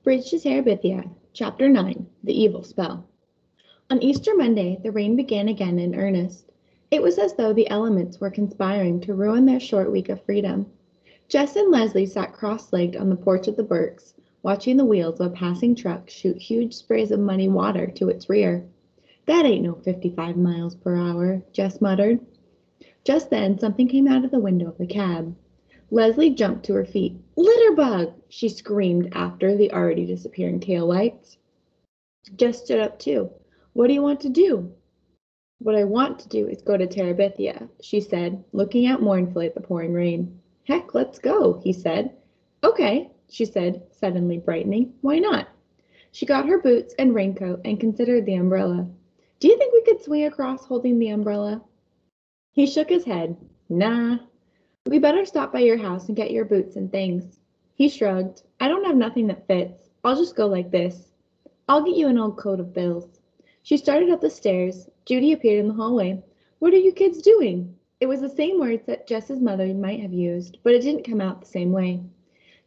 Bridge to Terabithia, Chapter 9, The Evil Spell. On Easter Monday, the rain began again in earnest. It was as though the elements were conspiring to ruin their short week of freedom. Jess and Leslie sat cross-legged on the porch of the Burkes, watching the wheels of a passing truck shoot huge sprays of muddy water to its rear. "That ain't no 55 miles per hour," Jess muttered. Just then, something came out of the window of the cab. Leslie jumped to her feet. "Litter bug!" she screamed after the already disappearing taillights. Jess stood up too. "What do you want to do?" "What I want to do is go to Terabithia," she said, looking out mournfully at the pouring rain. "Heck, let's go," he said. "Okay," she said, suddenly brightening. "Why not?" She got her boots and raincoat and considered the umbrella. "Do you think we could swing across holding the umbrella?" He shook his head. "Nah. We better stop by your house and get your boots and things." He shrugged. "I don't have nothing that fits. I'll just go like this. I'll get you an old coat of Bill's." She started up the stairs. Judy appeared in the hallway. "What are you kids doing?" It was the same words that Jess's mother might have used, but it didn't come out the same way.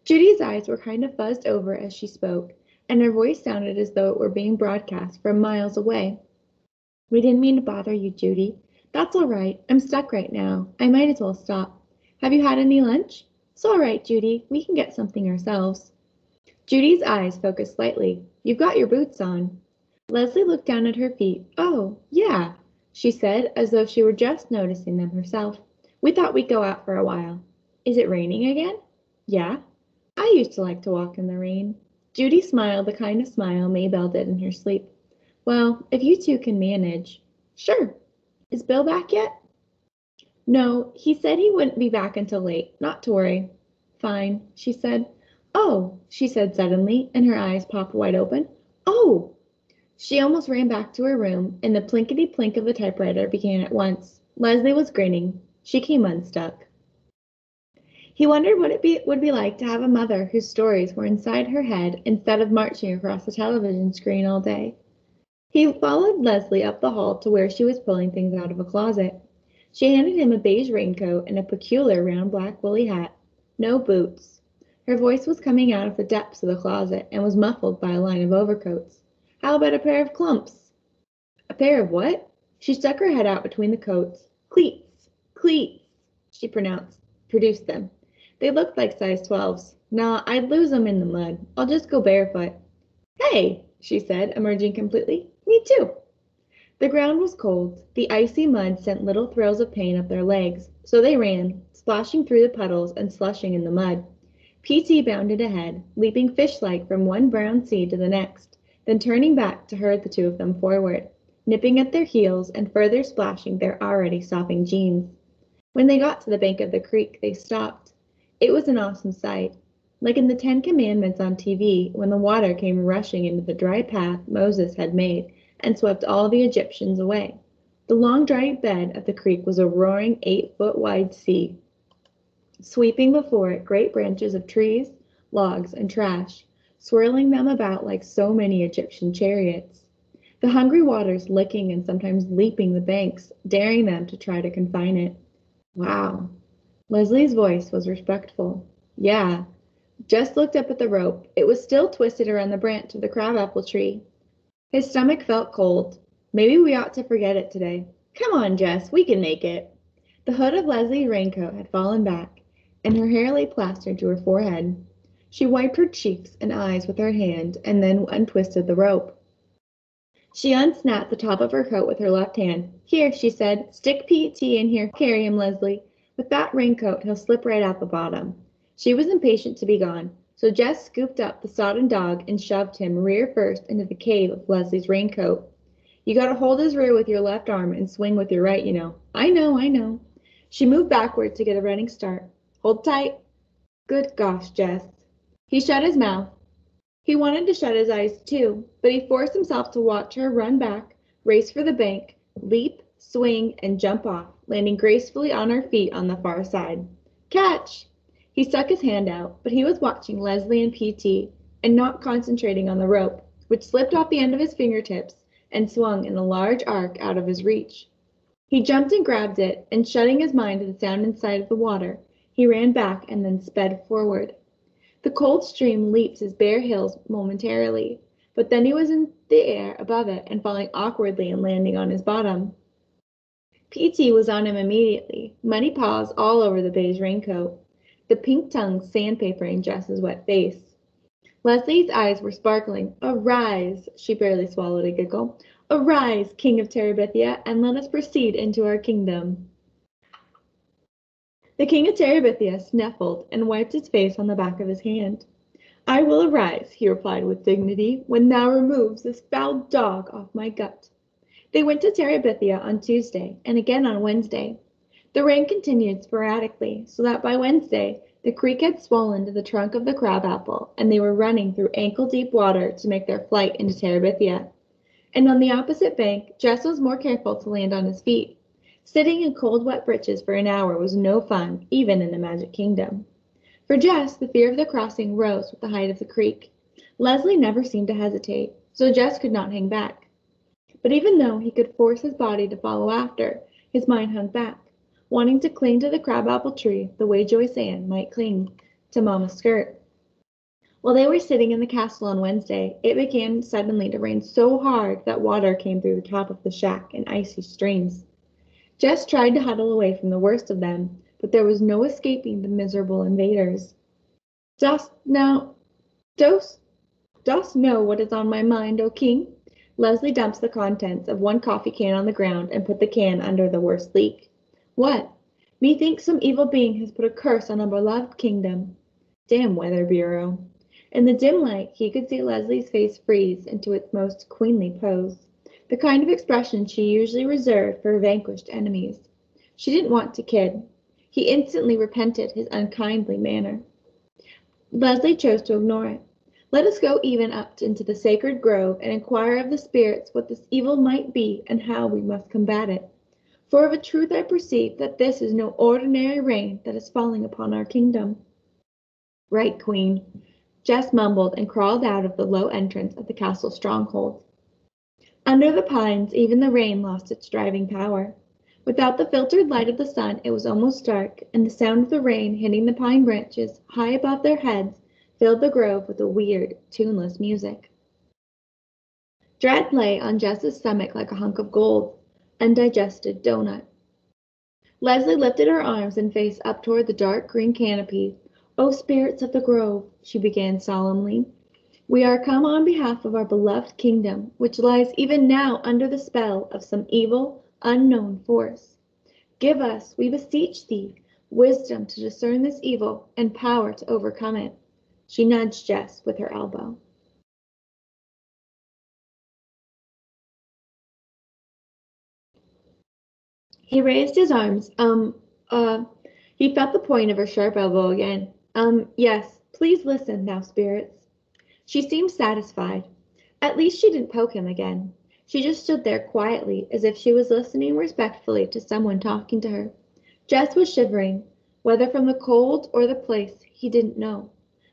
Judy's eyes were kind of fuzzed over as she spoke, and her voice sounded as though it were being broadcast from miles away. "We didn't mean to bother you, Judy. That's all right. I'm stuck right now. I might as well stop. Have you had any lunch?" "It's all right, Judy. We can get something ourselves." Judy's eyes focused slightly. "You've got your boots on." Leslie looked down at her feet. "Oh, yeah," she said, as though she were just noticing them herself. "We thought we'd go out for a while." "Is it raining again?" "Yeah. I used to like to walk in the rain." Judy smiled the kind of smile Maybelle did in her sleep. "Well, if you two can manage." "Sure. Is Bill back yet?" "No, he said he wouldn't be back until late. Not to worry." "Fine," she said. "Oh," she said suddenly, and her eyes popped wide open. "Oh!" She almost ran back to her room, and the plinkety-plink of the typewriter began at once. Leslie was grinning. She came unstuck. He wondered what it would be like to have a mother whose stories were inside her head instead of marching across the television screen all day. He followed Leslie up the hall to where she was pulling things out of a closet. She handed him a beige raincoat and a peculiar round black woolly hat. No boots. Her voice was coming out of the depths of the closet and was muffled by a line of overcoats. "How about a pair of clumps?" "A pair of what?" She stuck her head out between the coats. "Cleats. Cleats," she produced them. They looked like size 12s. "Nah, I'd lose 'em in the mud. I'll just go barefoot." "Hey," she said, emerging completely. "Me too." The ground was cold. The icy mud sent little thrills of pain up their legs, so they ran, splashing through the puddles and slushing in the mud. P.T. bounded ahead, leaping fish-like from one brown sea to the next, then turning back to herd the two of them forward, nipping at their heels and further splashing their already sopping jeans. When they got to the bank of the creek, they stopped. It was an awesome sight, like in the 10 Commandments on TV when the water came rushing into the dry path Moses had made and swept all the Egyptians away. The long dry bed of the creek was a roaring 8-foot-wide sea, sweeping before it great branches of trees, logs, and trash, swirling them about like so many Egyptian chariots. The hungry waters licking and sometimes leaping the banks, daring them to try to confine it. "Wow." Leslie's voice was respectful. "Yeah." Jess looked up at the rope. It was still twisted around the branch of the crabapple tree. His stomach felt cold. "Maybe we ought to forget it today." "Come on, Jess, we can make it." The hood of Leslie's raincoat had fallen back, and her hair lay plastered to her forehead. She wiped her cheeks and eyes with her hand and then untwisted the rope. She unsnapped the top of her coat with her left hand. "Here," she said, "stick P.T. in here. Carry him, Leslie. With that raincoat, he'll slip right out the bottom." She was impatient to be gone, so Jess scooped up the sodden dog and shoved him rear first into the cave of Leslie's raincoat. "You gotta hold his rear with your left arm and swing with your right, you know." I know." She moved backward to get a running start. "Hold tight." "Good gosh, Jess." He shut his mouth. He wanted to shut his eyes too, but he forced himself to watch her run back, race for the bank, leap, swing, and jump off, landing gracefully on her feet on the far side. "Catch!" He stuck his hand out, but he was watching Leslie and P.T. and not concentrating on the rope, which slipped off the end of his fingertips and swung in a large arc out of his reach. He jumped and grabbed it, and shutting his mind to the sound inside of the water, he ran back and then sped forward. The cold stream leaped his bare heels momentarily, but then he was in the air above it and falling awkwardly and landing on his bottom. PT was on him immediately, muddy paws all over the beige raincoat, the pink tongue sandpapering Jess's wet face. Leslie's eyes were sparkling. "Arise!" She barely swallowed a giggle. "Arise, King of Terabithia, and let us proceed into our kingdom." The King of Terabithia snuffled and wiped his face on the back of his hand. "I will arise," he replied with dignity, "when thou removes this foul dog off my gut." They went to Terabithia on Tuesday, and again on Wednesday. The rain continued sporadically, so that by Wednesday the creek had swollen to the trunk of the crabapple, and they were running through ankle-deep water to make their flight into Terabithia. And on the opposite bank, Jess was more careful to land on his feet. Sitting in cold, wet breeches for an hour was no fun, even in the Magic Kingdom. For Jess, the fear of the crossing rose with the height of the creek. Leslie never seemed to hesitate, so Jess could not hang back. But even though he could force his body to follow after, his mind hung back, wanting to cling to the crabapple tree the way Joyce Ann might cling to Mama's skirt. While they were sitting in the castle on Wednesday, it began suddenly to rain so hard that water came through the top of the shack in icy streams. Jess tried to huddle away from the worst of them, but there was no escaping the miserable invaders. Dost know what is on my mind, O King?" Leslie dumped the contents of one coffee can on the ground and put the can under the worst leak. "What?" "Methinks some evil being has put a curse on our beloved kingdom." Damn Weather Bureau. In the dim light, he could see Leslie's face freeze into its most queenly pose, the kind of expression she usually reserved for vanquished enemies. She didn't want to kid. He instantly repented his unkindly manner. Leslie chose to ignore it. "Let us go even up into the sacred grove and inquire of the spirits what this evil might be and how we must combat it. For of a truth I perceive that this is no ordinary rain that is falling upon our kingdom." "Right, Queen," Jess mumbled and crawled out of the low entrance of the castle stronghold. Under the pines, even the rain lost its driving power. Without the filtered light of the sun, it was almost dark, and the sound of the rain hitting the pine branches high above their heads filled the grove with a weird, tuneless music. Dread lay on Jess's stomach like a hunk of gold, undigested doughnut. Leslie lifted her arms and face up toward the dark green canopy. "O spirits of the grove," she began solemnly, "we are come on behalf of our beloved kingdom, which lies even now under the spell of some evil, unknown force. Give us, we beseech thee, wisdom to discern this evil and power to overcome it." She nudged Jess with her elbow. He raised his arms. He felt the point of her sharp elbow again. Yes, please listen, thou spirits." She seemed satisfied. At least she didn't poke him again. She just stood there quietly, as if she was listening respectfully to someone talking to her. Jess was shivering, whether from the cold or the place, he didn't know.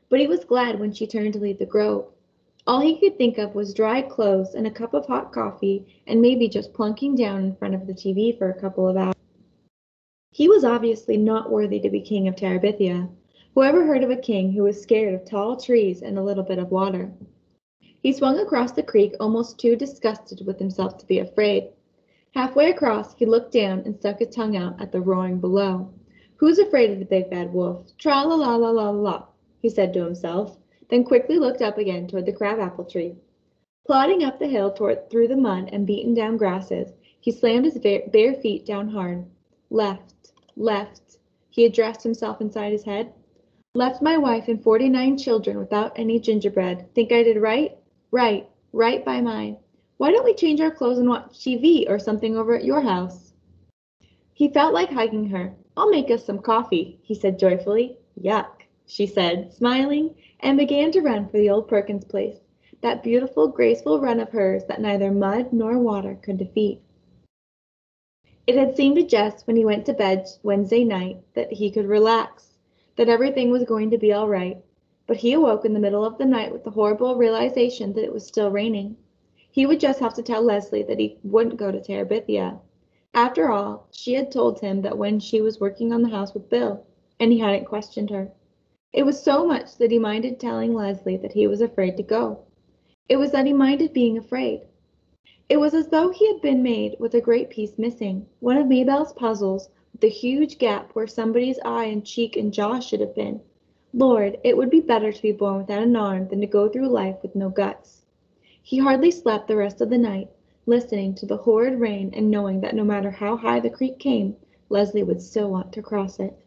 But he was glad when she turned to leave the grove. All he could think of was dry clothes and a cup of hot coffee, and maybe just plunking down in front of the TV for a couple of hours. He was obviously not worthy to be king of Terabithia. Whoever heard of a king who was scared of tall trees and a little bit of water? He swung across the creek, almost too disgusted with himself to be afraid. Halfway across, he looked down and stuck his tongue out at the roaring below. "Who's afraid of the big bad wolf? Tra-la-la-la-la-la," he said to himself, then quickly looked up again toward the crabapple tree. Plodding up the hill through the mud and beaten down grasses, he slammed his bare feet down hard. Left, left, he addressed himself inside his head. "Left my wife and 49 children without any gingerbread. Think I did right? Right, right by mine. Why don't we change our clothes and watch TV or something over at your house?" He felt like hugging her. "I'll make us some coffee," he said joyfully. "Yuck," she said, smiling, and began to run for the old Perkins place, that beautiful, graceful run of hers that neither mud nor water could defeat. It had seemed to Jess when he went to bed Wednesday night that he could relax, that everything was going to be all right, but he awoke in the middle of the night with the horrible realization that it was still raining. He would just have to tell Leslie that he wouldn't go to Terabithia. After all, she had told him that when she was working on the house with Bill, and he hadn't questioned her. It was so much that he minded telling Leslie that he was afraid to go. It was that he minded being afraid. It was as though he had been made with a great piece missing, one of Mabel's puzzles, with a huge gap where somebody's eye and cheek and jaw should have been. Lord, it would be better to be born without an arm than to go through life with no guts. He hardly slept the rest of the night, listening to the horrid rain and knowing that no matter how high the creek came, Leslie would still want to cross it.